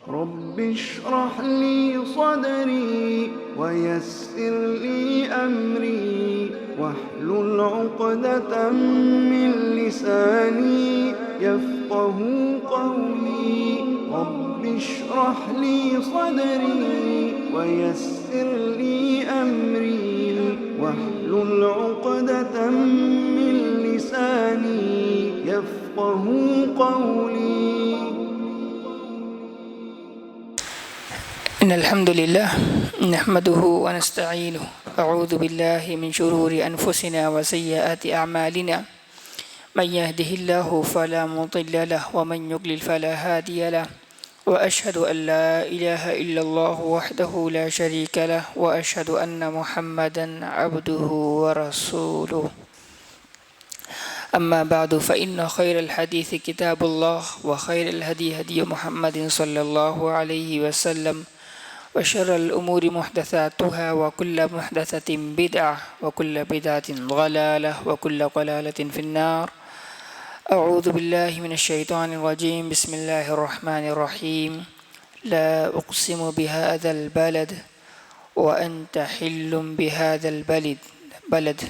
رب اشرح لي صدري ويسر لي أمري واحلل عقدة من لساني يفقه قولي رب اشرح لي صدري ويسر لي أمري واحلل عقدة من لساني يفقه قولي. إن الحمد لله نحمده ونستعينه أعوذ بالله من شرور أنفسنا وسيئات أعمالنا من يهده الله فلا مضل له ومن يضلل فلا هادي له وأشهد أن لا إله إلا الله وحده لا شريك له وأشهد أن محمدا عبده ورسوله. أما بعد فإن خير الحديث كتاب الله وخير الهدي هدي محمد صلى الله عليه وسلم وشر الأمور محدثاتها وكل محدثة بدعة وكل بدعة ضلالة وكل ضلالة في النار. أعوذ بالله من الشيطان الرجيم. بسم الله الرحمن الرحيم. لا أقسم بهذا البلد وأنت حل بهذا البلد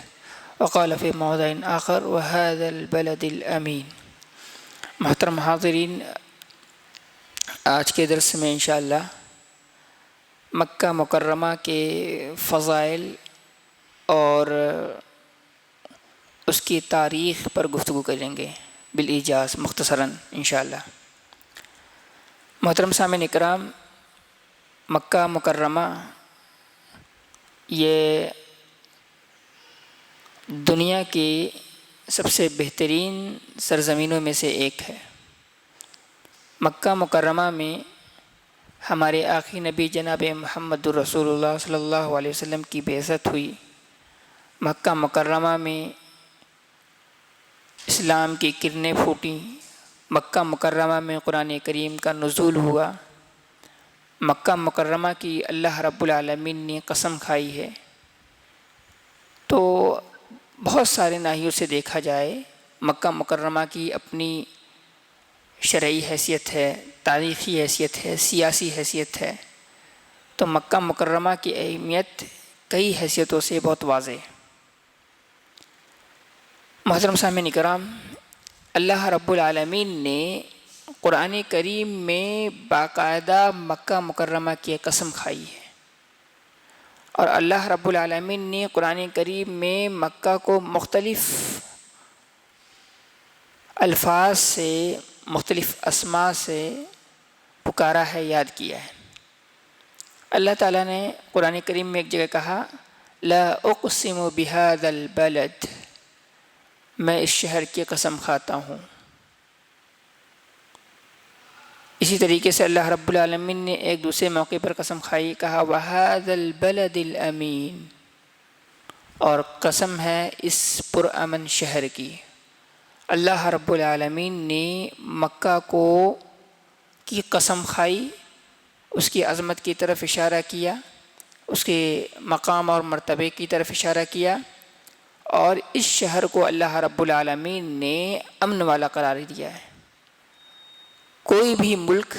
وقال في موضع آخر وهذا البلد الأمين. محترم حاضرین، آج کے درس میں انشاءاللہ مکہ مکرمہ کے فضائل اور اس کی تاریخ پر گفتگو کریں گے بالایجاز مختصراً انشاءاللہ. محترم سامعین اکرام، مکہ مکرمہ یہ دنیا کی سب سے بہترین سرزمینوں میں سے ایک ہے. مکہ مکرمہ میں ہمارے آخری نبی جناب محمد رسول اللہ صلی اللہ علیہ وسلم کی بعثت ہوئی. مکہ مکرمہ میں اسلام کی کرنیں پھوٹیں. مکہ مکرمہ میں قرآن کریم کا نزول ہوا. مکہ مکرمہ کی اللہ رب العالمین نے قسم کھائی ہے. تو بہت سارے ناحیوں سے دیکھا جائے مکہ مکرمہ کی اپنی شرعی حیثیت ہے، تاریخی حیثیت ہے، سیاسی حیثیت ہے. تو مکہ مکرمہ کی اہمیت کئی حیثیتوں سے بہت واضح ہے. محترم سامعین کرام، اللہ رب العالمین نے قرآن کریم میں باقاعدہ مکہ مکرمہ کی قسم کھائی ہے، اور اللہ رب العالمین نے قرآن کریم میں مکہ کو مختلف الفاظ سے، مختلف اسماء سے پکارا ہے، یاد کیا ہے. اللہ تعالیٰ نے قرآن کریم میں ایک جگہ کہا لا اقسم بہذا البلد، میں اس شہر کی قسم کھاتا ہوں. اسی طریقے سے اللہ رب العالمین نے ایک دوسرے موقع پر قسم کھائی، کہا وَهَذَا الْبَلَدِ الْأَمِينَ، اور قسم ہے اس پرامن شہر کی. اللہ رب العالمین نے مکہ کی قسم کھائی، اس کی عظمت کی طرف اشارہ کیا، اس کے مقام اور مرتبے کی طرف اشارہ کیا، اور اس شہر کو اللہ رب العالمین نے امن والا قرار دیا ہے. کوئی بھی ملک،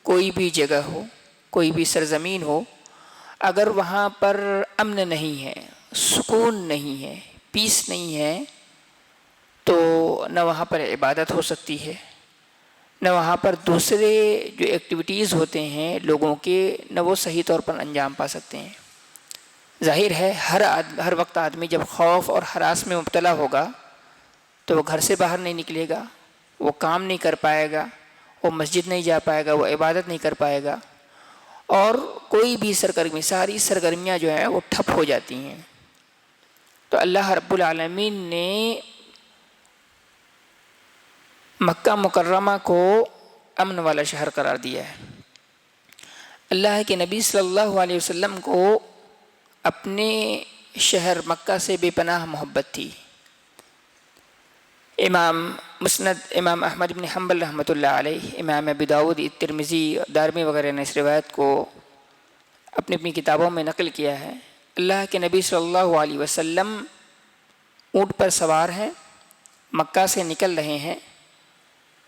کوئی بھی جگہ ہو، کوئی بھی سرزمین ہو، اگر وہاں پر امن نہیں ہے، سکون نہیں ہے، پیس نہیں ہے، تو نہ وہاں پر عبادت ہو سکتی ہے، نہ وہاں پر دوسرے جو ایکٹیویٹیز ہوتے ہیں لوگوں کے، نہ وہ صحیح طور پر انجام پا سکتے ہیں. ظاہر ہے ہر وقت آدمی جب خوف اور ہراس میں مبتلا ہوگا تو وہ گھر سے باہر نہیں نکلے گا، وہ کام نہیں کر پائے گا، وہ مسجد نہیں جا پائے گا، وہ عبادت نہیں کر پائے گا، اور کوئی بھی سرگرمی، ساری سرگرمیاں جو ہیں وہ ٹھپ ہو جاتی ہیں. تو اللہ رب العالمین نے مکہ مکرمہ کو امن والا شہر قرار دیا ہے. اللہ کے نبی صلی اللہ علیہ وسلم کو اپنے شہر مکہ سے بے پناہ محبت تھی. مسند امام احمد بن حنبل رحمۃ اللہ علیہ، امام ابی داؤد، ترمذی، دارمی وغیرہ نے اس روایت کو اپنی اپنی کتابوں میں نقل کیا ہے. اللہ کے نبی صلی اللہ علیہ وسلم اونٹ پر سوار ہیں، مکہ سے نکل رہے ہیں،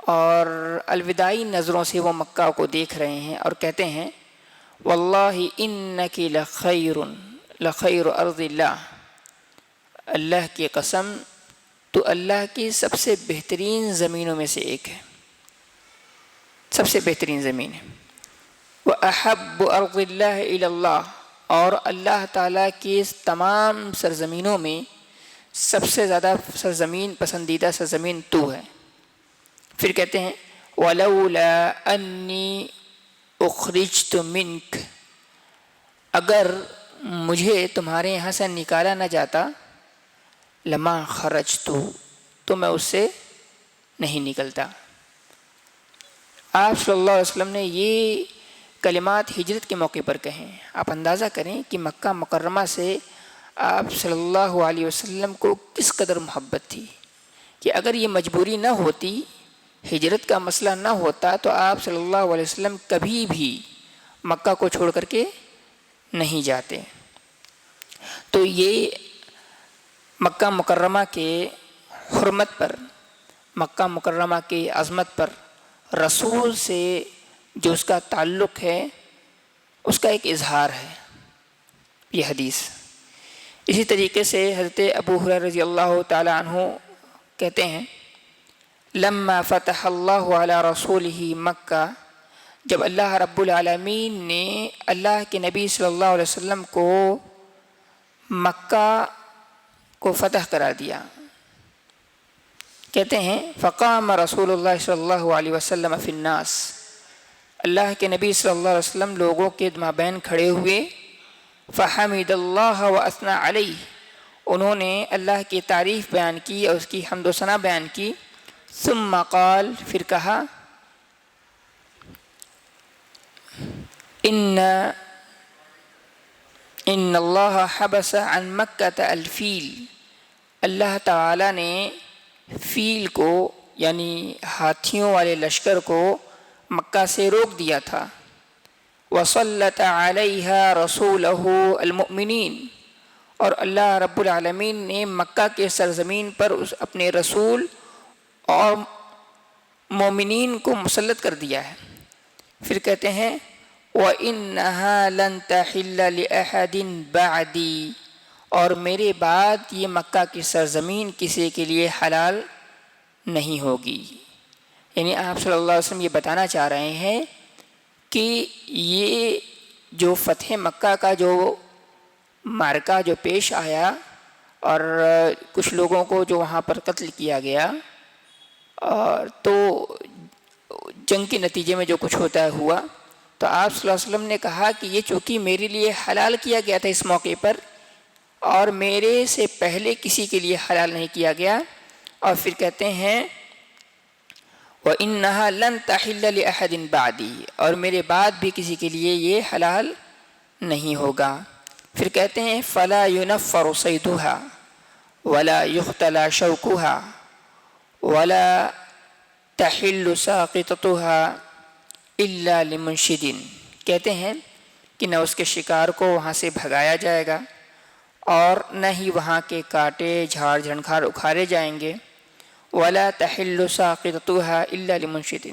اور الوداعی نظروں سے وہ مکہ کو دیکھ رہے ہیں اور کہتے ہیں واللہ انکی لخیر ارض اللہ، اللہ کی قسم تو اللہ کی سب سے بہترین زمینوں میں سے ایک ہے، سب سے بہترین زمین ہے۔ وَأَحَبُّ أَرْضِ اللَّهِ إِلَى اللَّهِ، اور اللہ تعالیٰ کی تمام سرزمینوں میں سب سے زیادہ سرزمین پسندیدہ سرزمین تو ہے۔ پھر کہتے ہیں وَلَوْلَا أَنِّي أُخْرِجْتُ مِنْكَ، اگر مجھے تمہارے یہاں سے نکالا نہ جاتا لما خرجت، تو میں اس سے نہیں نکلتا۔ آپ صلی اللہ علیہ وسلم نے یہ کلمات ہجرت کے موقع پر کہیں۔ آپ اندازہ کریں کہ مکہ مکرمہ سے آپ صلی اللہ علیہ وسلم کو کس قدر محبت تھی کہ اگر یہ مجبوری نہ ہوتی، ہجرت کا مسئلہ نہ ہوتا، تو آپ صلی اللہ علیہ وسلم کبھی بھی مکہ کو چھوڑ کر کے نہیں جاتے۔ تو یہ مکہ مکرمہ کے حرمت پر، مکہ مکرمہ کی عظمت پر رسول سے جو اس کا تعلق ہے اس کا ایک اظہار ہے یہ حدیث۔ اسی طریقے سے حضرت ابو ہریرہ رضی اللہ تعالی عنہ کہتے ہیں لما فتح اللہ علی رسولہ مکہ، جب اللہ رب العالمین نے اللہ کے نبی صلی اللہ علیہ وسلم کو مکہ کو فتح قرار دیا، کہتے ہیں فقام رسول اللہ صلی اللہ علیہ وسلم فی الناس، اللہ کے نبی صلی اللہ علیہ وسلم لوگوں کے مابین کھڑے ہوئے، فحمد اللہ واثنى علیہ، انہوں نے اللہ کی تعریف بیان کی اور اس کی حمد و ثنا بیان کی، ثم قال، پھر کہا ان اللہ حبس عن مکہ الفیل، اللہ تعالی نے فیل کو یعنی ہاتھیوں والے لشکر کو مکہ سے روک دیا تھا، وسلط علیہا رسولہ المؤمنین، اور اللہ رب العالمین نے مکہ کے سرزمین پر اپنے رسول اور مومنین کو مسلط کر دیا ہے۔ پھر کہتے ہیں وَإِنَّهَا لَن تَحِلَّ لِأَحَدٍ بَعْدِي، اور میرے بعد یہ مکہ کی سرزمین کسی کے لیے حلال نہیں ہوگی۔ یعنی آپ صلی اللہ علیہ وسلم یہ بتانا چاہ رہے ہیں کہ یہ جو فتح مکہ کا جو معرکہ جو پیش آیا اور کچھ لوگوں کو جو وہاں پر قتل کیا گیا، اور تو جنگ کے نتیجے میں جو کچھ ہوتا ہے ہوا، تو آپ صلی اللہ علیہ وسلم نے کہا کہ یہ چونکہ میرے لیے حلال کیا گیا تھا اس موقع پر، اور میرے سے پہلے کسی کے لیے حلال نہیں کیا گیا۔ اور پھر کہتے ہیں وَإِنَّهَا لَن تَحِلَّ لِأَحَدٍ بَعْدِي، اور میرے بعد بھی کسی کے لیے یہ حلال نہیں ہوگا۔ پھر کہتے ہیں فَلَا يُنَفَّرُ صَيْدُهَا وَلَا يُخْتَلَى شَوْكُهَا وَلَا تَحِلُّ سَاقِطَتُهَا إِلَّا لِمُنشِدٍ، کہتے ہیں کہ نہ اس کے شکار کو وہاں سے بھگایا جائے گا اور نہ ہی وہاں کے کانٹے جھاڑ جھنکھار اکھاڑے جائیں گے، وَلَا تَحِلُّ سَاقِطَتُهَا إِلَّا لِمُنشِدٍ،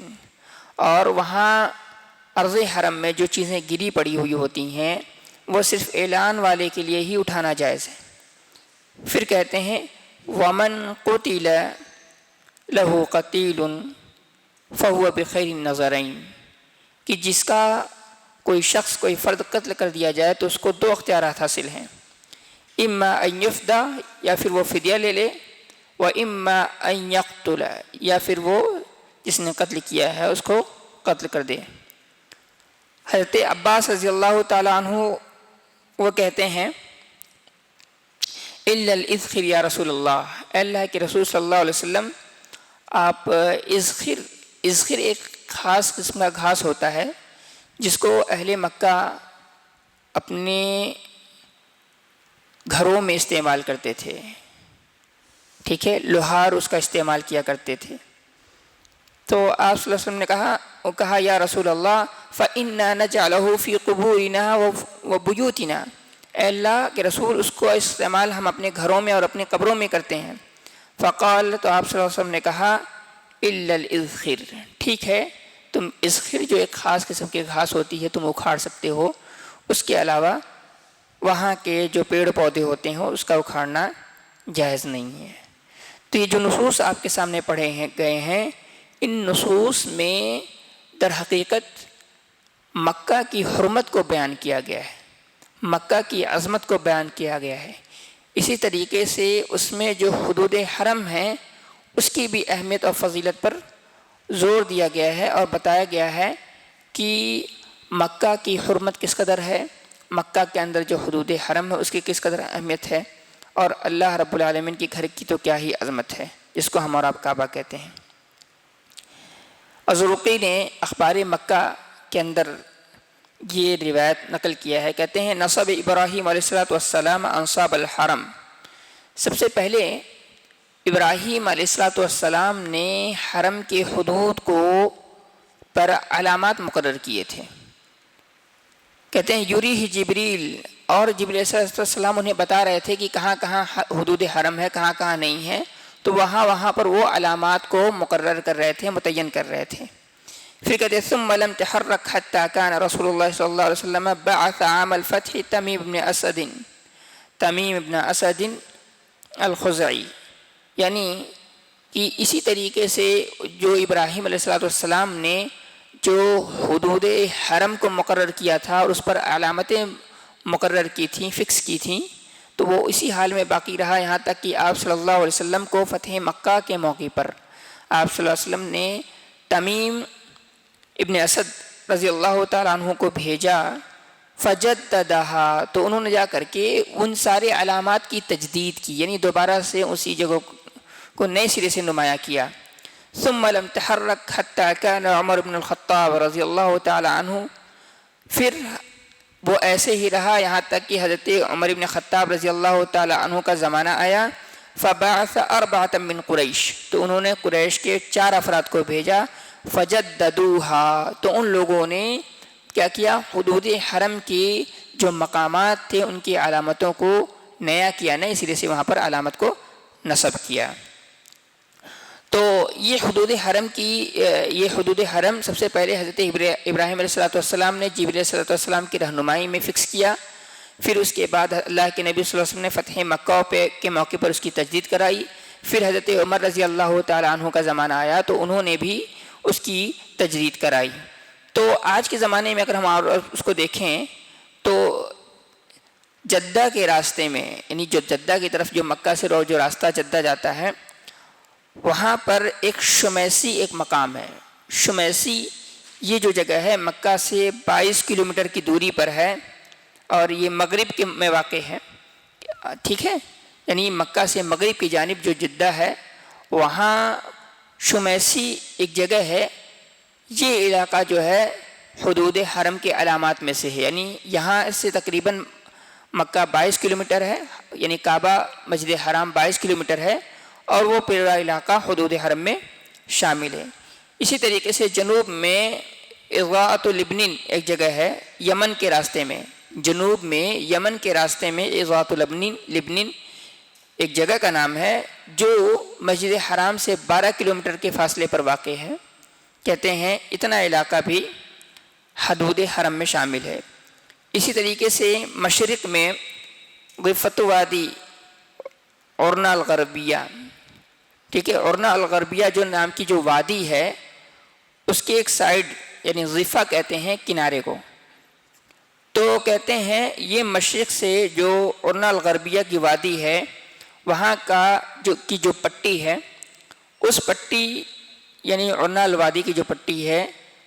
اور وہاں ارض حرم میں جو چیزیں گری پڑی ہوئی ہوتی ہیں وہ صرف اعلان والے کے لیے ہی اٹھانا جائز ہے۔ پھر کہتے ہیں وَمَن قُتِلَ لَهُ قَتِيلٌ فَهُوَ بِخَيْرِ النَّظَرَيْنِ، کہ جس کا کوئی شخص کوئی فرد قتل کر دیا جائے تو اس کو دو اختیارات حاصل ہیں، اما ان یفدی، یا پھر وہ فدیہ لے لے، واما ان یقتل، یا پھر وہ جس نے قتل کیا ہے اس کو قتل کر دے۔ حضرت عباس رضی اللہ تعالی عنہ وہ کہتے ہیں الا الاذخر یا رسول اللہ، اے اللہ کے رسول صلی اللہ علیہ وسلم، آپ اذخر ایک خاص قسم کا گھاس ہوتا ہے جس کو اہل مکہ اپنے گھروں میں استعمال کرتے تھے، ٹھیک ہے، لوہار اس کا استعمال کیا کرتے تھے۔ تو آپ صلی اللہ علیہ وسلم نے کہا یا رسول اللہ فَإِنَّا نَجْعَلُهُ فِي قُبُورِنَا وَبُيُوتِنَا، اے اللہ کے رسول اس کو استعمال ہم اپنے گھروں میں اور اپنے قبروں میں کرتے ہیں۔ فقال، تو آپ صلی اللہ علیہ وسلم نے کہا الا الاذخر، ٹھیک ہے تم اذخر جو ایک خاص قسم کی گھاس ہوتی ہے تم اکھاڑ سکتے ہو، اس کے علاوہ وہاں کے جو پیڑ پودے ہوتے ہیں اس کا اکھاڑنا جائز نہیں ہے۔ تو یہ جو نصوص آپ کے سامنے پڑھے گئے ہیں، ان نصوص میں در حقیقت مکہ کی حرمت کو بیان کیا گیا ہے، مکہ کی عظمت کو بیان کیا گیا ہے۔ اسی طریقے سے اس میں جو حدود حرم ہیں اس کی بھی اہمیت اور فضیلت پر زور دیا گیا ہے اور بتایا گیا ہے کہ مکہ کی حرمت کس قدر ہے، مکہ کے اندر جو حدود حرم ہے اس کی کس قدر اہمیت ہے، اور اللہ رب العالمین کی گھر کی تو کیا ہی عظمت ہے، جس کو ہم اور آپ کعبہ کہتے ہیں۔ الزرقی نے اخبار مکہ کے اندر یہ روایت نقل کیا ہے، کہتے ہیں نصب ابراہیم علیہ السلام انصاب الحرم، سب سے پہلے ابراہیم علیہ السلام نے حرم کے حدود کو پر علامات مقرر کیے تھے۔ کہتے ہیں یوریہ جبریل، اور جبریل علیہ السلام انہیں بتا رہے تھے کہ کہاں کہاں حدود حرم ہے، کہاں کہاں نہیں ہے، تو وہاں پر وہ علامات کو مقرر کر رہے تھے، متعین کر رہے تھے۔ پھر کہتے ہیں ثم لم تحرک حتى كان رسول اللہ صلی اللہ علیہ وسلم بعث عام الفتح تمیم ابن اسد الخزعی، یعنی کہ اسی طریقے سے جو ابراہیم علیہ السلام نے جو حدود حرم کو مقرر کیا تھا اور اس پر علامتیں مقرر کی تھیں، فکس کی تھیں، تو وہ اسی حال میں باقی رہا یہاں تک کہ آپ صلی اللہ علیہ وسلم کو فتح مکہ کے موقع پر آپ صلی اللہ علیہ وسلم نے تمیم ابن اسد رضی اللہ تعالیٰ عنہ کو بھیجا، فجددہا، تو انہوں نے جا کر کے ان سارے علامات کی تجدید کی، یعنی دوبارہ سے اسی جگہ کو نئے سرے سے نمایاں کیا۔ ثم لم تحرک حتی کان عمر بن الخطاب رضی اللہ تعالیٰ عنہ، پھر وہ ایسے ہی رہا یہاں تک کہ حضرت عمر بن خطاب رضی اللہ تعالیٰ عنہ کا زمانہ آیا۔ فبعث اربعة من قریش، تو انہوں نے قریش کے 4 افراد کو بھیجا، فجددوها، تو ان لوگوں نے کیا کیا، حدود حرم کی جو مقامات تھے ان کی علامتوں کو نیا کیا، نئے سرے سے وہاں پر علامت کو نصب کیا۔ تو یہ حدود حرم سب سے پہلے حضرت ابراہیم علیہ السلام نے جبریل علیہ السلام کی رہنمائی میں فکس کیا، پھر اس کے بعد اللہ کے نبی صلی اللہ علیہ وسلم نے فتح مکہ کے موقع پر اس کی تجدید کرائی، پھر حضرت عمر رضی اللہ تعالیٰ عنہ کا زمانہ آیا تو انہوں نے بھی اس کی تجدید کرائی۔ تو آج کے زمانے میں اگر ہم اس کو دیکھیں تو جدہ کے راستے میں، یعنی جو جدہ کی طرف جو مکہ سے جو راستہ جدہ جاتا ہے، وہاں پر ایک شمیسی ایک مقام ہے۔ شمیسی یہ جو جگہ ہے مکہ سے 22 کلومیٹر کی دوری پر ہے اور یہ مغرب میں واقع ہے، ٹھیک ہے، یعنی مکہ سے مغرب کی جانب جو جدہ ہے وہاں شمیسی ایک جگہ ہے۔ یہ علاقہ جو ہے حدود حرم کے علامات میں سے ہے، یعنی یہاں سے تقریباً مکہ 22 کلومیٹر ہے، یعنی کعبہ مسجد حرام 22 کلومیٹر ہے اور وہ پورا علاقہ حدود حرم میں شامل ہے۔ اسی طریقے سے جنوب میں اضاءۃ لبنان ایک جگہ ہے یمن کے راستے میں، جنوب میں یمن کے راستے میں اضاءۃ لبنان ایک جگہ کا نام ہے جو مسجد حرام سے 12 کلومیٹر کے فاصلے پر واقع ہے۔ کہتے ہیں اتنا علاقہ بھی حدود حرم میں شامل ہے۔ اسی طریقے سے مشرق میں غفت وادی عرنا الغربیہ، ٹھیک ہے، عرنا الغربیہ جو نام کی جو وادی ہے اس کے ایک سائڈ یعنی ضفہ کہتے ہیں کنارے کو، تو کہتے ہیں یہ مشرق سے جو عرنا الغربیہ کی وادی ہے وہاں کا جو پٹی ہے، اس پٹی یعنی عرنا الوادی کی جو پٹی ہے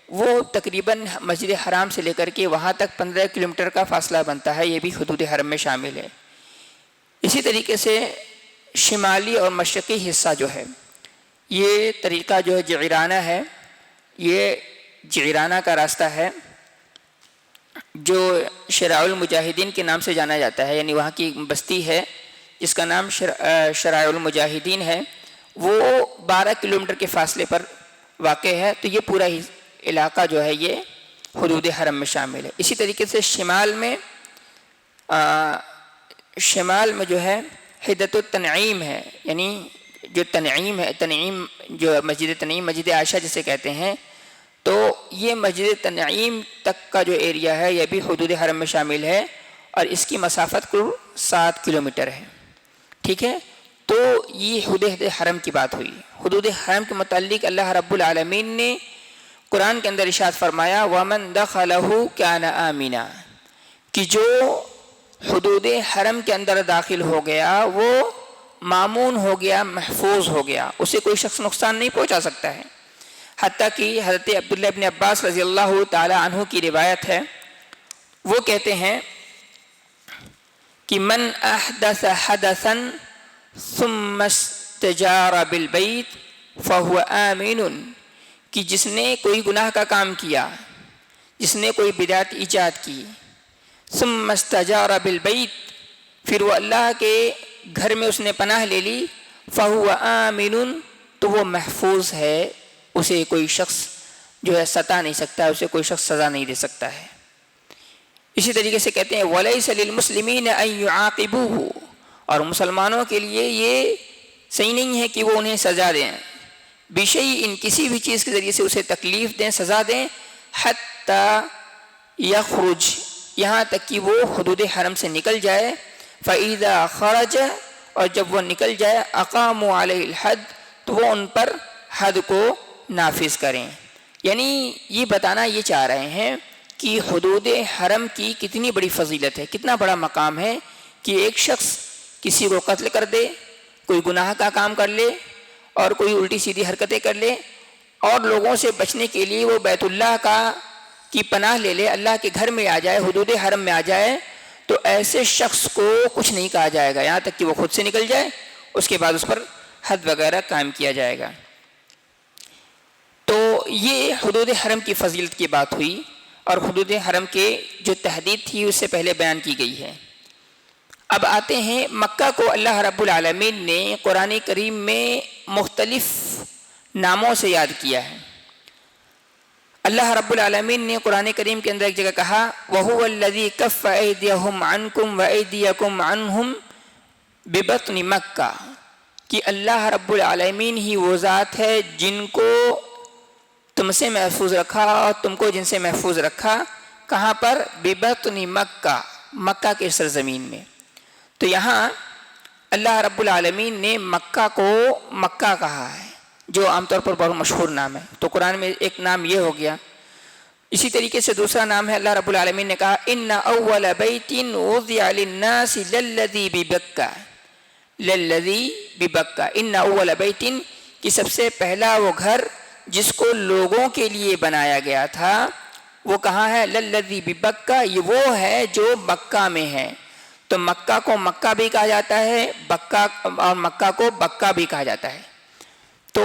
وہ تقریباً مسجد حرام سے لے کر کے وہاں تک 15 کلومیٹر کا فاصلہ بنتا ہے، یہ بھی حدود حرم میں شامل ہے۔ اسی طریقے سے شمالی اور مشرقی حصہ جو ہے یہ طریقہ جو ہے جعرانہ ہے، یہ جعرانہ کا راستہ ہے جو شراع المجاہدین کے نام سے جانا جاتا ہے، یعنی وہاں کی بستی ہے جس کا نام شراع المجاہدین ہے، وہ 12 کلومیٹر کے فاصلے پر واقع ہے۔ تو یہ پورا علاقہ جو ہے یہ حدود حرم میں شامل ہے۔ اسی طریقے سے شمال میں جو ہے حدت التنعیم ہے، یعنی جو تنعیم ہے، تنعیم جو مسجد تنعیم، مسجد عائشہ جسے کہتے ہیں، تو یہ مسجد تنعیم تک کا جو ایریا ہے یہ بھی حدود حرم میں شامل ہے، اور اس کی مسافت کل 7 کلومیٹر ہے، ٹھیک ہے۔ تو یہ حدود حرم کی بات ہوئی۔ حدود حرم کے متعلق اللہ رب العالمین نے قرآن کے اندر ارشاد فرمایا وَمَن دَخَلَهُ كَانَ آمِنًا، کہ جو حدود حرم کے اندر داخل ہو گیا وہ مامون ہو گیا، محفوظ ہو گیا، اسے کوئی شخص نقصان نہیں پہنچا سکتا ہے۔ حتیٰ کہ حضرت عبداللہ ابن عباس رضی اللہ تعالی عنہ کی روایت ہے، وہ کہتے ہیں کہ من احدث حدثا ثم استجار بالبیت فهو آمین، کہ جس نے کوئی گناہ کا کام کیا، جس نے کوئی بدعت ایجاد کی، ثم استجار بالبیت، پھر وہ اللہ کے گھر میں اس نے پناہ لے لی، فهو آمین، تو وہ محفوظ ہے، اسے کوئی شخص جو ہے ستا نہیں سکتا ہے، اسے کوئی شخص سزا نہیں دے سکتا ہے۔ اسی طریقے سے کہتے ہیں وَلَيْسَ لِلْمُسْلِمِينَ أَن يُعَاقِبُوهُ، اور مسلمانوں کے لیے یہ صحیح نہیں ہے کہ وہ انہیں سزا دیں، بِشَيْءٍ، کسی بھی چیز کے ذریعے سے اسے تکلیف دیں، سزا دیں، حَتَّى يَخْرُجْ، یہاں تک کہ وہ حدود حرم سے نکل جائے، فَإِذَا خَرَجَ، اور جب وہ نکل جائے، أَقَامُوا عَلَيْهِ الْحَدَّ، تو وہ ان پر حد کو نافذ کریں۔ یعنی یہ بتانا یہ چاہ رہے ہیں کہ حدود حرم کی کتنی بڑی فضیلت ہے، کتنا بڑا مقام ہے کہ ایک شخص کسی کو قتل کر دے، کوئی گناہ کا کام کر لے اور کوئی الٹی سیدھی حرکتیں کر لے، اور لوگوں سے بچنے کے لیے وہ بیت اللہ کی پناہ لے لے، اللہ کے گھر میں آ جائے، حدود حرم میں آ جائے، تو ایسے شخص کو کچھ نہیں کہا جائے گا یہاں تک کہ وہ خود سے نکل جائے، اس کے بعد اس پر حد وغیرہ قائم کیا جائے گا۔ تو یہ حدود حرم کی فضیلت کی بات ہوئی، اور حدود حرم کے جو تحدید تھی اس سے پہلے بیان کی گئی ہے۔ اب آتے ہیں مکہ کو اللہ رب العالمین نے قرآن کریم میں مختلف ناموں سے یاد کیا ہے۔ اللہ رب العالمین نے قرآن کریم کے اندر ایک جگہ کہا وَهُوَ الَّذِي كَفَّ أَيْدِيَهُمْ عَنْكُمْ وَأَيْدِيَكُمْ عَنْهُمْ بِبَطْنِ مَكَّةَ، کہ اللہ رب العالمین ہی وہ ذات ہے جن کو تم سے محفوظ رکھا اور تم کو جن سے محفوظ رکھا، کہاں پر؟ بِبَطْنِ مَكَّةَ، مکہ کے سرزمین میں۔ تو یہاں اللہ رب العالمین نے مکہ کو مکہ کہا ہے، جو عام طور پر بہت مشہور نام ہے، تو قرآن میں ایک نام یہ ہو گیا۔ اسی طریقے سے دوسرا نام ہے اللہ رب العالمین نے کہا إِنَّ أَوَّلَ بَيْتٍ وُضِعَ لِلنَّاسِ لَلَّذِي بِبَكَّةَ، لَلَّذِي بِبَكَّةَ، إِنَّ أَوَّلَ بَيْتٍ، کہ سب سے پہلا وہ گھر جس کو لوگوں کے لیے بنایا گیا تھا وہ کہاں ہے؟ لَلَّذِي بِبَكَّةَ، یہ وہ ہے جو مکہ میں ہے۔ تو مکہ کو مکہ بھی کہا جاتا ہے، بکہ اور مکہ کو بکہ بھی کہا جاتا ہے۔ تو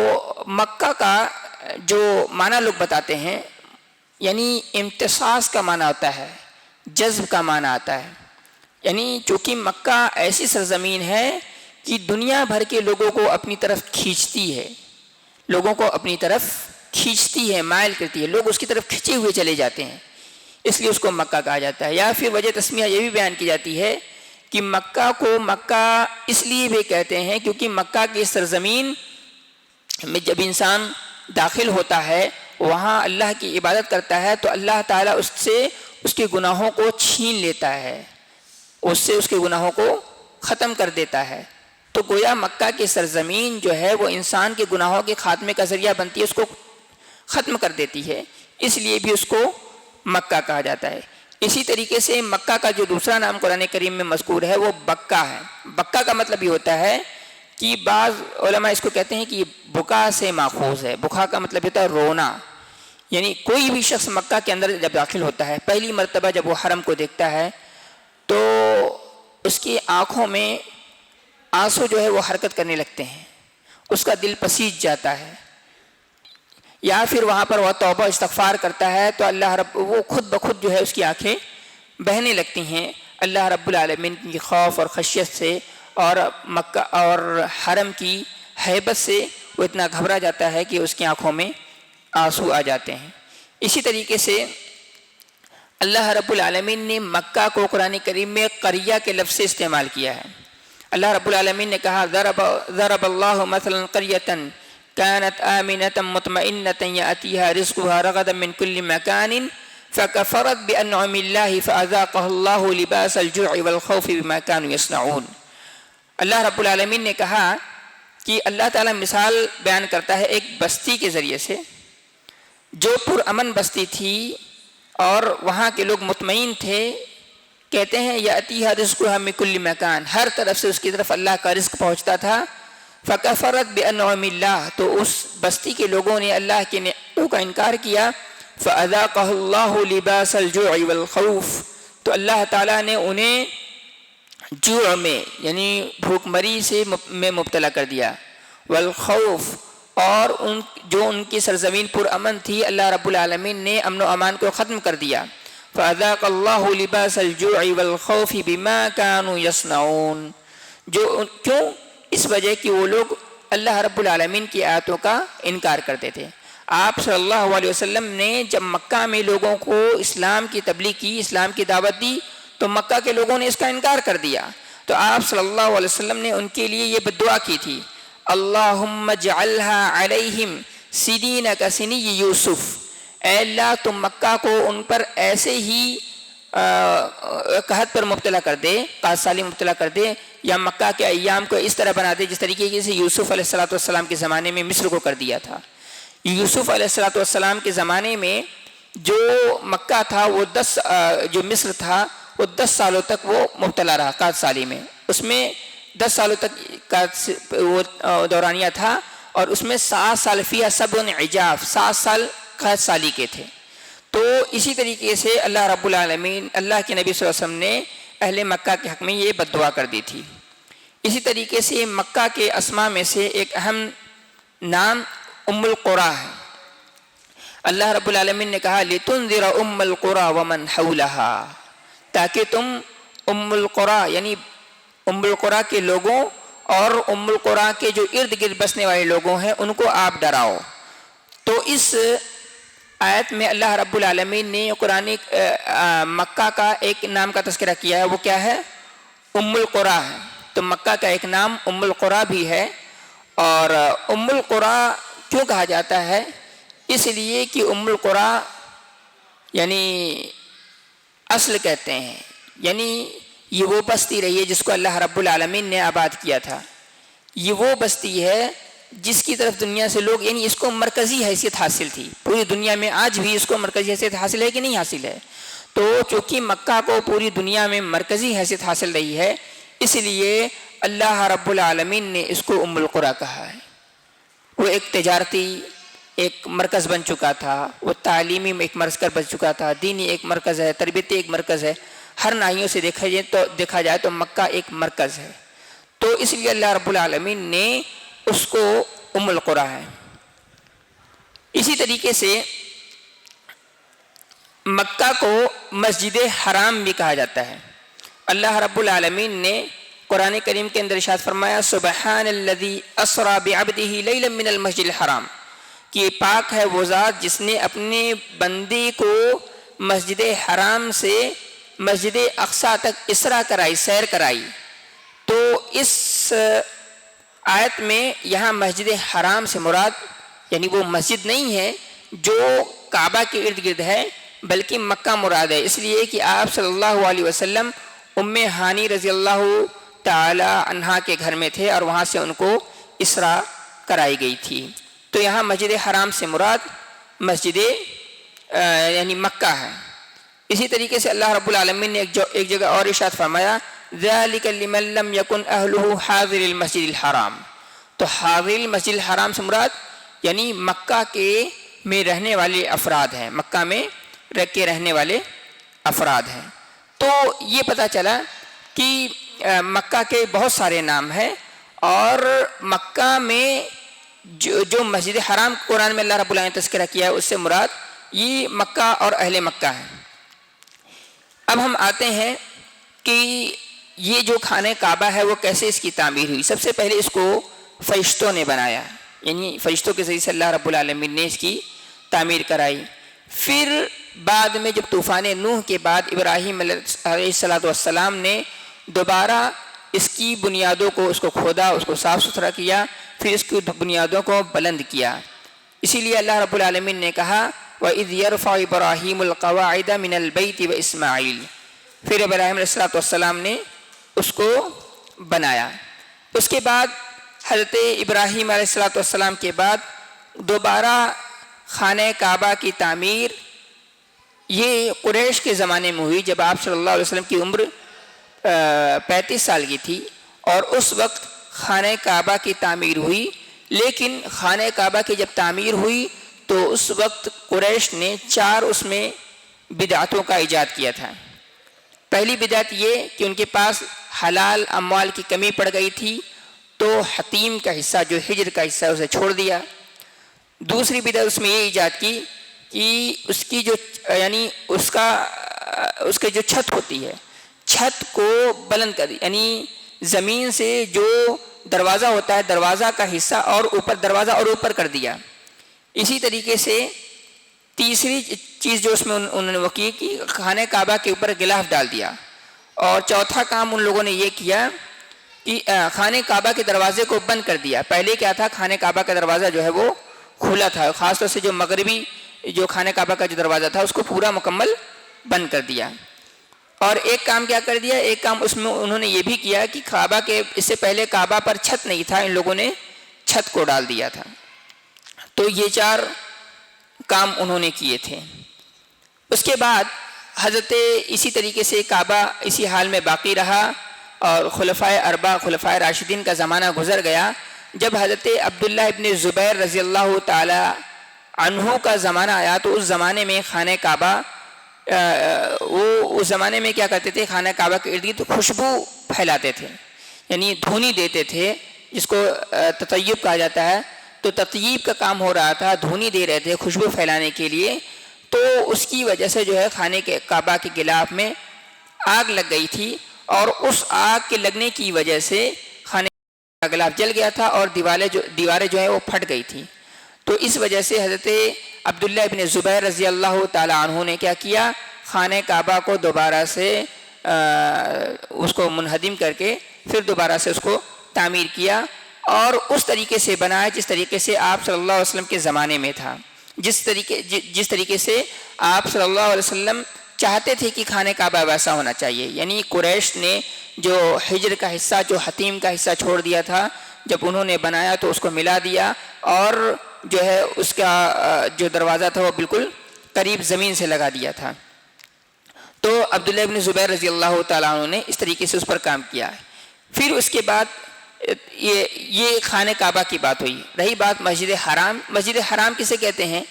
مکہ کا جو معنی لوگ بتاتے ہیں، یعنی امتصاص کا معنی ہوتا ہے، جذب کا معنی آتا ہے، یعنی چونکہ مکہ ایسی سرزمین ہے کہ دنیا بھر کے لوگوں کو اپنی طرف کھینچتی ہے، لوگوں کو اپنی طرف کھینچتی ہے، مائل کرتی ہے، لوگ اس کی طرف کھنچے ہوئے چلے جاتے ہیں، اس لیے اس کو مکہ کہا جاتا ہے۔ یا پھر وجہ تسمیہ یہ بھی بیان کی جاتی ہے کہ مکہ کو مکہ اس لیے بھی کہتے ہیں کیونکہ مکہ کی سرزمین میں جب انسان داخل ہوتا ہے، وہاں اللہ کی عبادت کرتا ہے، تو اللہ تعالیٰ اس سے اس کے گناہوں کو چھین لیتا ہے، اس سے اس کے گناہوں کو ختم کر دیتا ہے۔ تو گویا مکہ کی سرزمین جو ہے وہ انسان کے گناہوں کے خاتمے کا ذریعہ بنتی ہے، اس کو ختم کر دیتی ہے، اس لیے بھی اس کو مکہ کہا جاتا ہے۔ اسی طریقے سے مکہ کا جو دوسرا نام قرآن کریم میں مذکور ہے وہ بکہ ہے۔ بکہ کا مطلب یہ ہوتا ہے کہ بعض علماء اس کو کہتے ہیں کہ یہ بکا سے ماخوذ ہے۔ بکا کا مطلب ہوتا ہے رونا، یعنی کوئی بھی شخص مکہ کے اندر جب داخل ہوتا ہے، پہلی مرتبہ جب وہ حرم کو دیکھتا ہے تو اس کی آنکھوں میں آنسو جو ہے وہ حرکت کرنے لگتے ہیں، اس کا دل پسیج جاتا ہے، یا پھر وہاں پر وہ توبہ استغفار کرتا ہے تو اللہ رب وہ خود بخود جو ہے اس کی آنکھیں بہنے لگتی ہیں اللہ رب العالمین کی خوف اور خشیت سے، اور مکہ اور حرم کی ہیبت سے وہ اتنا گھبرا جاتا ہے کہ اس کی آنکھوں میں آنسو آ جاتے ہیں۔ اسی طریقے سے اللہ رب العالمین نے مکہ کو قرآن کریم میں قریہ کے لفظ سے استعمال کیا ہے۔ اللہ رب العالمین نے کہا ضرب اللہ مثلا قریۃ كانت آمنة مطمئنة يأتيها رزقها رغدا من كل مكان فكفرت بأنعم الله فأذاقها الله لباس الجوع والخوف بما كانوا يصنعون۔ اللہ رب العالمین نے کہا کہ اللہ تعالیٰ مثال بیان کرتا ہے ایک بستی کے ذریعے سے جو پرامن بستی تھی اور وہاں کے لوگ مطمئن تھے۔ کہتے ہیں یأتیہا رزقها من کل مکان، ہر طرف سے اس کی طرف اللہ کا رزق پہنچتا تھا۔ فکفرت بانعم اللہ، تو اس بستی کے لوگوں نے اللہ کے نعمتوں کا انکار کیا۔ فاذاقہ اللہ لباس الجوع والخوف، تو اللہ تعالیٰ نے انہیں جوع میں یعنی بھوک مری سے میں مبتلا کر دیا، والخوف، اور جو ان کی سرزمین پرامن تھی اللہ رب العالمین نے امن و امان کو ختم کر دیا۔ فاذاق اللہ لباس الجوع والخوف بما كانوا يصنعون، کیوں؟ اس وجہ کہ وہ لوگ اللہ رب العالمین کی آیتوں کا انکار کرتے تھے۔ آپ صلی اللہ علیہ وسلم نے جب مکہ میں لوگوں کو اسلام کی تبلیغ کی، اسلام کی دعوت دی، تو مکہ کے لوگوں نے اس کا انکار کر دیا۔ تو آپ صلی اللہ علیہ وسلم نے ان کے لیے یہ بددعا کی تھی، اللہم اجعلها علیہم سنین کسنی یوسف، اے اللہ تم مکہ کو ان پر ایسے ہی قحط پر مبتلا کر دے، قحط سالی مبتلا کر دے، یا مکہ کے ایام کو اس طرح بنا دے جس طریقے سے یوسف علیہ السلام کے زمانے میں مصر کو کر دیا تھا۔ یوسف علیہ السلام کے زمانے میں جو مکہ تھا وہ جو مصر تھا وہ 10 سالوں تک وہ مبتلا رہا قحط سالی میں، اس میں 10 سالوں تک کا وہ دورانیہ تھا، اور اس میں 7 سال فیہا سبع عجاف، 7 سال قحط سالی کے تھے۔ تو اسی طریقے سے اللہ رب العالمین، اللہ کے نبی صلی اللہ علیہ وسلم نے اہل مکہ کے حق میں یہ بددعا کر دی تھی۔ اسی طریقے سے مکہ کے اسماء میں سے ایک اہم نام ام القریٰ ہے۔ اللہ رب العالمین نے کہا لِتُنذِرَ أُمَّ الْقُرَىٰ وَمَنْ حَوْلَهَا، تاکہ تم ام القریٰ یعنی ام القریٰ کے لوگوں اور ام القریٰ کے جو ارد گرد بسنے والے لوگوں ہیں ان کو آپ ڈراؤ۔ تو اس آیت میں اللہ رب العالمین نے قرآن مکہ کا ایک نام کا تذکرہ کیا ہے، وہ کیا ہے؟ ام القریٰ ہے۔ تو مکہ کا ایک نام ام القریٰ بھی ہے، اور ام القریٰ کیوں کہا جاتا ہے؟ اس لیے کہ ام القریٰ یعنی اصل کہتے ہیں، یعنی یہ وہ بستی رہی ہے جس کو اللہ رب العالمین نے آباد کیا تھا۔ یہ وہ بستی ہے جس کی طرف دنیا سے لوگ، یعنی اس کو مرکزی حیثیت حاصل تھی، پوری دنیا میں آج بھی اس کو مرکزی حیثیت حاصل ہے کہ نہیں حاصل ہے؟ تو چونکہ مکہ کو پوری دنیا میں مرکزی حیثیت حاصل رہی ہے، اس لیے اللہ رب العالمین نے اس کو ام القریٰ کہا ہے۔ وہ ایک تجارتی ایک مرکز بن چکا تھا، وہ تعلیمی ایک مرکز بن چکا تھا، دینی ایک مرکز ہے، تربیتی ایک مرکز ہے، ہر ناحیوں سے دیکھا جائے تو مکہ ایک مرکز ہے۔ تو اس لیے اللہ رب العالمین نے اس کو ام القریٰ ہے۔ اسی طریقے سے مکہ کو مسجد حرام بھی کہا جاتا ہے۔ اللہ رب العالمین نے قرآن کریم کے اندر ارشاد فرمایا سبحان الذی اسری بعبدہ لیلا من المسجد الحرام، کہ پاک ہے وہ ذات جس نے اپنے بندے کو مسجد حرام سے مسجد اقصیٰ تک اسرا کرائی، سیر کرائی۔ تو اس آیت میں یہاں مسجد حرام سے مراد یعنی وہ مسجد نہیں ہے جو کعبہ کے ارد گرد ہے، بلکہ مکہ مراد ہے، اس لیے کہ آپ صلی اللہ علیہ وسلم ام ہانی رضی اللہ تعالی عنہا کے گھر میں تھے اور وہاں سے ان کو اسرا کرائی گئی تھی۔ تو یہاں مسجد حرام سے مراد مسجد یعنی مکہ ہے۔ اسی طریقے سے اللہ رب العالمین نے ایک جگہ اور ارشاد فرمایا ذَلِكَ لِمَن لَّمْ يَكُنْ أَهْلُهُ حَاضِرِ الْمَسْجِدِ الْحَرَامِ، تو حاضر المسجد الحرام سے مراد یعنی مکہ کے میں رہنے والے افراد ہیں، مکہ میں رہنے والے افراد ہیں۔ تو یہ پتہ چلا کہ مکہ کے بہت سارے نام ہیں، اور مکہ میں جو مسجد حرام قرآن میں اللہ رب العالمین نے تذکرہ کیا ہے اس سے مراد یہ مکہ اور اہل مکہ ہیں۔ اب ہم آتے ہیں کہ یہ جو خانہ کعبہ ہے وہ کیسے اس کی تعمیر ہوئی۔ سب سے پہلے اس کو فرشتوں نے بنایا، یعنی فرشتوں کے ذریعے سے اللہ رب العالمین نے اس کی تعمیر کرائی۔ پھر بعد میں جب طوفان نوح کے بعد ابراہیم علیہ السلام نے دوبارہ اس کی بنیادوں کو اس کو کھودا، اس کو صاف ستھرا کیا، پھر اس کی بنیادوں کو بلند کیا۔ اسی لیے اللہ رب العالمین نے کہا وَإِذْ يَرْفَعُ إِبْرَاهِيمُ الْقَوَاعِدَ مِنَ الْبَيْتِ وَإِسْمَاعِيلُ، پھر ابراہیم علیہ السلام نے اس کو بنایا۔ اس کے بعد حضرت ابراہیم علیہ السلام کے بعد دوبارہ خانہ کعبہ کی تعمیر یہ قریش کے زمانے میں ہوئی، جب آپ صلی اللہ علیہ وسلم کی عمر 35 سال کی تھی، اور اس وقت خانہ کعبہ کی تعمیر ہوئی۔ لیکن خانہ کعبہ کی جب تعمیر ہوئی تو اس وقت قریش نے 4 اس میں بدعتوں کا ایجاد کیا تھا۔ پہلی بدعت یہ کہ ان کے پاس حلال اموال کی کمی پڑ گئی تھی، تو حتیم کا حصہ جو حجر کا حصہ اسے چھوڑ دیا۔ دوسری بدعت اس میں یہ ایجاد کی کہ اس کی جو یعنی اس کے جو چھت ہوتی ہے، چھت کو بلند کر دی، یعنی زمین سے جو دروازہ ہوتا ہے دروازہ کا حصہ اور اوپر دروازہ اور اوپر کر دیا۔ اسی طریقے سے تیسری چیز جو اس میں انہوں نے وہ کی کہ خانہ کعبہ کے اوپر غلاف ڈال دیا۔ اور چوتھا کام ان لوگوں نے یہ کیا کہ خانہ کعبہ کے دروازے کو بند کر دیا۔ پہلے کیا تھا، خانہ کعبہ کا دروازہ جو ہے وہ کھلا تھا، خاص طور سے جو مغربی جو خانہ کعبہ کا جو دروازہ تھا اس کو پورا مکمل بند کر دیا۔ اور ایک کام کیا کر دیا، ایک کام اس میں انہوں نے یہ بھی کیا کہ کعبہ کے اس سے پہلے کعبہ پر چھت نہیں تھا، ان لوگوں نے چھت کو ڈال دیا تھا۔ تو یہ 4 کام انہوں نے کیے تھے۔ اس کے بعد حضرت اسی طریقے سے کعبہ اسی حال میں باقی رہا، اور خلفائے اربعہ خلفائے راشدین کا زمانہ گزر گیا۔ جب حضرت عبداللہ ابن زبیر رضی اللہ تعالی عنہ کا زمانہ آیا تو اس زمانے میں خانہ کعبہ وہ اس زمانے میں کیا کرتے تھے، خانہ کعبہ کے ارد گرد خوشبو پھیلاتے تھے، یعنی دھونی دیتے تھے، جس کو تطیب کہا جاتا ہے۔ تو تطیب کا کام ہو رہا تھا، دھونی دے رہے تھے خوشبو پھیلانے کے لیے۔ تو اس کی وجہ سے جو ہے خانہ کے کعبہ کے غلاف میں آگ لگ گئی تھی، اور اس آگ کے لگنے کی وجہ سے خانہ کا غلاف جل گیا تھا، اور دیواریں جو ہے وہ پھٹ گئی تھی۔ تو اس وجہ سے حضرت عبداللہ ابن زبیر رضی اللہ تعالی عنہ نے کیا کیا، خانہ کعبہ کو دوبارہ سے اس کو منہدم کر کے پھر دوبارہ سے اس کو تعمیر کیا، اور اس طریقے سے بنایا جس طریقے سے آپ صلی اللہ علیہ وسلم کے زمانے میں تھا، جس طریقے سے آپ صلی اللہ علیہ وسلم چاہتے تھے کہ خانہ کعبہ ویسا ہونا چاہیے۔ یعنی قریش نے جو حجر کا حصہ، جو حتیم کا حصہ چھوڑ دیا تھا، جب انہوں نے بنایا تو اس کو ملا دیا، اور جو ہے اس کا جو دروازہ تھا وہ بالکل قریب زمین سے لگا دیا تھا۔ تو عبداللہ ابن زبیر رضی اللہ تعالیٰ عنہ نے اس طریقے سے اس پر کام کیا ہے۔ پھر اس کے بعد یہ خانہ کعبہ کی بات ہوئی۔ رہی بات مسجد حرام، مسجد حرام کسے کہتے ہیں؟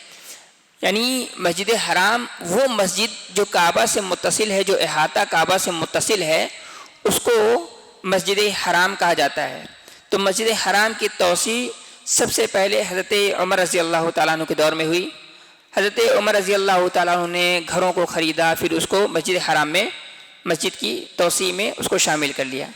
یعنی مسجد حرام وہ مسجد جو کعبہ سے متصل ہے، جو احاطہ کعبہ سے متصل ہے، اس کو مسجد حرام کہا جاتا ہے۔ تو مسجد حرام کی توسیع سب سے پہلے حضرت عمر رضی اللہ تعالیٰ عنہ کے دور میں ہوئی۔ حضرت عمر رضی اللہ تعالیٰ عنہ نے گھروں کو خریدا، پھر اس کو مسجد حرام میں مسجد کی توسیع میں اس کو شامل کر لیا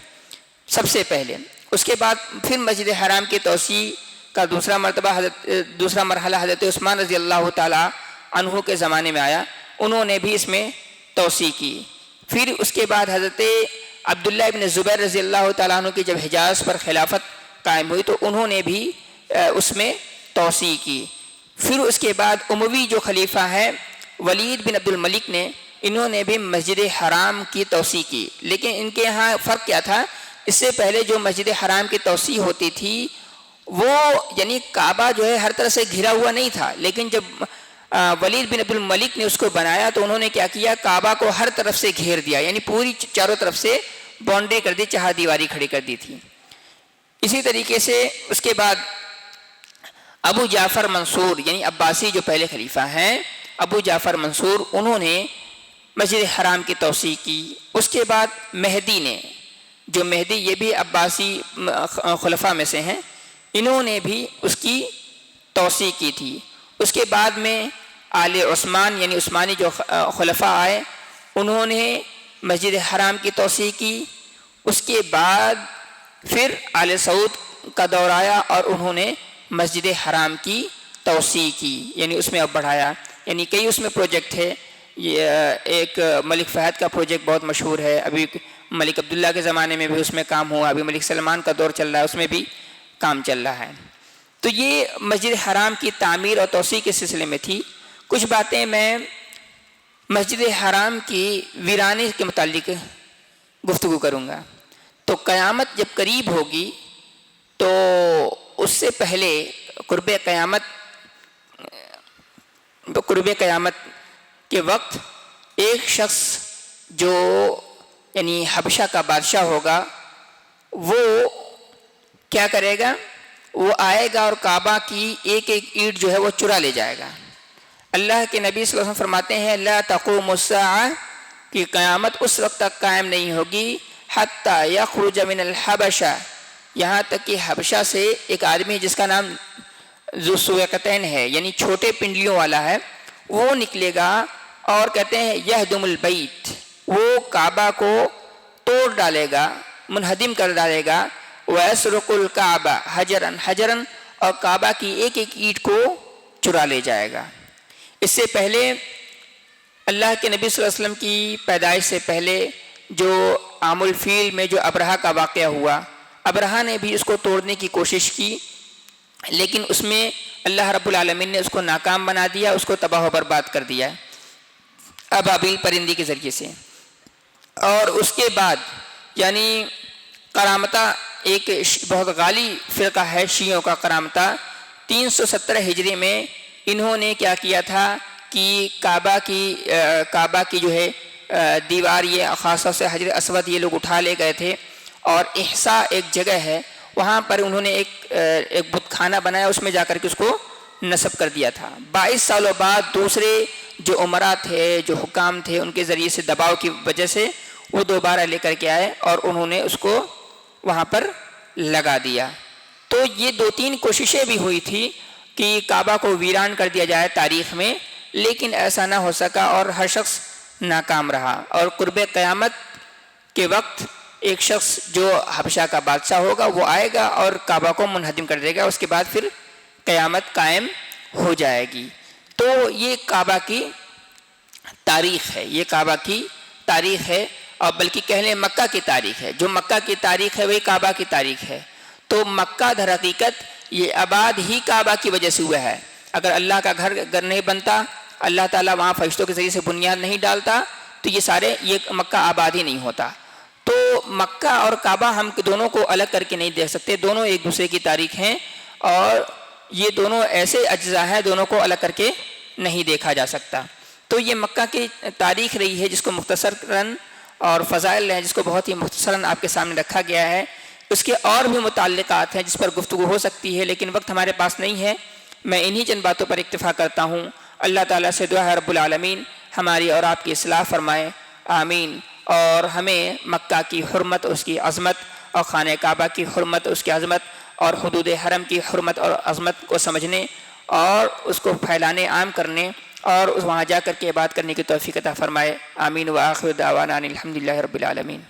سب سے پہلے۔ اس کے بعد پھر مسجد حرام کی توسیع کا دوسرا مرحلہ حضرت عثمان رضی اللہ تعالیٰ عنہ کے زمانے میں آیا، انہوں نے بھی اس میں توسیع کی۔ پھر اس کے بعد حضرت عبداللہ ابن زبیر رضی اللہ تعالیٰ عنہ کی جب حجاز پر خلافت قائم ہوئی تو انہوں نے بھی اس میں توسیع کی۔ پھر اس کے بعد اموی جو خلیفہ ہیں ولید بن عبد الملک نے، انہوں نے بھی مسجد حرام کی توسیع کی۔ لیکن ان کے ہاں فرق کیا تھا، اس سے پہلے جو مسجد حرام کی توسیع ہوتی تھی وہ یعنی کعبہ جو ہے ہر طرح سے گھرا ہوا نہیں تھا، لیکن جب ولید بن عبد الملک نے اس کو بنایا تو انہوں نے کیا کیا، کعبہ کو ہر طرف سے گھیر دیا، یعنی پوری چاروں طرف سے باؤنڈری کر دی، چہار دیواری کھڑی کر دی تھی۔ اسی طریقے سے اس کے بعد ابو جعفر منصور یعنی عباسی جو پہلے خلیفہ ہیں، ابو جعفر منصور، انہوں نے مسجد حرام کی توسیع کی۔ اس کے بعد مہدی نے، جو مہدی یہ بھی عباسی خلفاء میں سے ہیں، انہوں نے بھی اس کی توسیع کی تھی۔ اس کے بعد میں آل عثمان یعنی عثمانی جو خلفاء آئے، انہوں نے مسجد حرام کی توسیع کی۔ اس کے بعد پھر آل سعود کا دور آیا اور انہوں نے مسجد حرام کی توسیع کی، یعنی اس میں اب بڑھایا، یعنی کئی اس میں پروجیکٹ ہے۔ یہ ایک ملک فہد کا پروجیکٹ بہت مشہور ہے، ابھی ملک عبداللہ کے زمانے میں بھی اس میں کام ہوا، ابھی ملک سلمان کا دور چل رہا ہے، اس میں بھی کام چل رہا ہے۔ تو یہ مسجد حرام کی تعمیر اور توسیع کے سلسلے میں تھی۔ کچھ باتیں میں مسجد حرام کی ویرانے کے متعلق گفتگو کروں گا۔ تو قیامت جب قریب ہوگی تو اس سے پہلے قرب قیامت کے وقت ایک شخص جو یعنی حبشہ کا بادشاہ ہوگا، وہ کیا کرے گا؟ وہ آئے گا اور کعبہ کی ایک ایک اینٹ جو ہے وہ چرا لے جائے گا۔ اللہ کے نبی صلی اللہ علیہ وسلم فرماتے ہیں لا تقوم الساعہ، کہ قیامت اس وقت تک قائم نہیں ہوگی حتی یخرج من الحبشہ، یہاں تک کہ حبشہ سے ایک آدمی جس کا نام ذو سویقتین ہے، یعنی چھوٹے پنڈلیوں والا ہے، وہ نکلے گا اور کہتے ہیں یہدم البیت، وہ کعبہ کو توڑ ڈالے گا، منہدم کر ڈالے گا، وَيَسْرُقُ الْكَعْبَ حَجَرًا حَجَرًا، اور کعبہ کی ایک ایک اینٹ کو چرا لے جائے گا۔ اس سے پہلے اللہ کے نبی صلی اللہ علیہ وسلم کی پیدائش سے پہلے جو عام الفیل میں جو ابرہہ کا واقعہ ہوا، ابرہہ نے بھی اس کو توڑنے کی کوشش کی، لیکن اس میں اللہ رب العالمین نے اس کو ناکام بنا دیا، اس کو تباہ و برباد کر دیا ابابیل پرندی کے ذریعے سے۔ اور اس کے بعد یعنی کرامتہ ایک بہت غالی فرقہ ہے شیعوں کا کرامتہ، 317 ہجری میں انہوں نے کیا کیا تھا کہ کعبہ کی جو ہے دیوار، یہ خاص طور سے حجر اسود یہ لوگ اٹھا لے گئے تھے، اور احسا ایک جگہ ہے وہاں پر انہوں نے ایک بت خانہ بنایا، اس میں جا کر کے اس کو نصب کر دیا تھا۔ 22 سالوں بعد دوسرے جو عمرا تھے، جو حکام تھے، ان کے ذریعے سے دباؤ کی وجہ سے وہ دوبارہ لے کر کے آئے اور انہوں نے اس کو وہاں پر لگا دیا۔ تو یہ 2-3 کوششیں بھی ہوئی تھی کہ کعبہ کو ویران کر دیا جائے تاریخ میں، لیکن ایسا نہ ہو سکا اور ہر شخص ناکام رہا۔ اور قرب قیامت کے وقت ایک شخص جو حبشہ کا بادشاہ ہوگا وہ آئے گا اور کعبہ کو منہدم کر دے گا، اس کے بعد پھر قیامت قائم ہو جائے گی۔ تو یہ کعبہ کی تاریخ ہے، یہ کعبہ کی تاریخ ہے، اور بلکہ کہہ لیں مکہ کی تاریخ ہے۔ جو مکہ کی تاریخ ہے وہی کعبہ کی تاریخ ہے۔ تو مکہ در حقیقت یہ آباد ہی کعبہ کی وجہ سے ہوا ہے۔ اگر اللہ کا گھر نہیں بنتا، اللہ تعالیٰ وہاں فرشتوں کے ذریعے سے بنیاد نہیں ڈالتا، تو یہ مکہ آباد ہی نہیں ہوتا۔ تو مکہ اور کعبہ ہم دونوں کو الگ کر کے نہیں دیکھ سکتے، دونوں ایک دوسرے کی تاریخ ہیں، اور یہ دونوں ایسے اجزاء ہیں دونوں کو الگ کر کے نہیں دیکھا جا سکتا۔ تو یہ مکہ کی تاریخ رہی ہے جس کو مختصراً، اور فضائل ہیں جس کو بہت ہی مختصراً آپ کے سامنے رکھا گیا ہے۔ اس کے اور بھی متعلقات ہیں جس پر گفتگو ہو سکتی ہے، لیکن وقت ہمارے پاس نہیں ہے، میں انہی چند باتوں پر اکتفا کرتا ہوں۔ اللہ تعالیٰ سے دعا ہے رب العالمین ہماری اور آپ کی اصلاح فرمائے، آمین۔ اور ہمیں مکہ کی حرمت، اس کی عظمت، اور خانہ کعبہ کی حرمت، اس کی عظمت، اور حدود حرم کی حرمت اور عظمت کو سمجھنے اور اس کو پھیلانے، عام کرنے، اور وہاں جا کر کے عبادت کرنے کی توفیق عطا فرمائے، آمین۔ وآخر دعوانا ان الحمد للہ رب العالمین۔